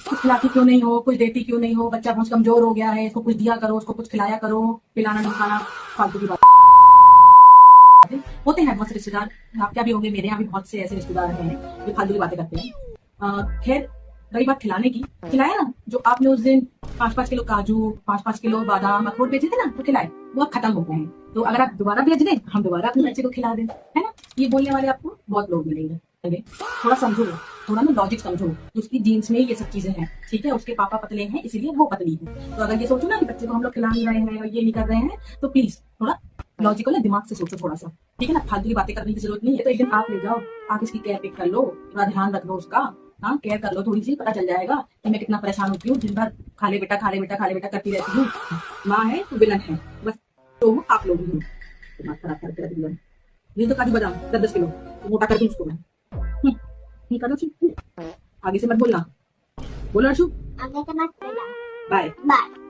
कुछ खिलाती क्यों नहीं हो, कुछ देती क्यों नहीं हो, बच्चा बहुत कमजोर हो गया है, इसको कुछ दिया करो, उसको कुछ खिलाया करो, पिलाना ढुकाना। फालतू की बात होते हैं बहुत से रिश्तेदार। आप क्या भी होंगे, मेरे यहाँ भी बहुत से ऐसे रिश्तेदार हैं जो फालतू की बातें करते हैं। खैर, रही बात खिलाने की, खिलाया ना जो आपने उस दिन 5-5 किलो काजू, 5-5 किलो बादाम अखरोट बेचे थे ना, वो खिलाए, वो अब खत्म हो गए हैं। तो अगर आप दोबारा भेज दें, हम दोबारा अपने बच्चे को खिला दें, है ना। ये बोलने वाले आपको बहुत लोग मिलेंगे। अरे थोड़ा समझो, थोड़ा ना लॉजिक समझो। उसकी जीन्स में ये सब चीजें हैं, ठीक है। उसके पापा पतले हैं इसीलिए वो पतली है। तो अगर ये सोचो ना कि बच्चे को हम लोग खिला नहीं रहे हैं और ये नहीं कर रहे हैं, तो प्लीज थोड़ा लॉजिकल है, दिमाग से सोचो थोड़ा सा, ठीक है ना। फालतू की बातें करने की जरूरत नहीं है। तो एक दिन आप ले जाओ, आप इसकी केयर पिक कर लो, थोड़ा ध्यान रख लो उसका। हाँ, केयर कर लो थोड़ी सी, पता चल जाएगा कि मैं कितना परेशान होती हूँ। दिन भर खा ले बेटा, खा ले बेटा, खा ले बेटा करती रहती हूँ। माँ है तो विलन है, बस तो आप लोग ही हो दिमाग खराब करके रख दिया। ये तो काजू बादाम 10-10 किलो तो मोटा कर दूं उसको मैं। करो ठीक। आगे से मत बोलना, बोलो अर्शु। आगे से मत बोलना। बाय। बाय।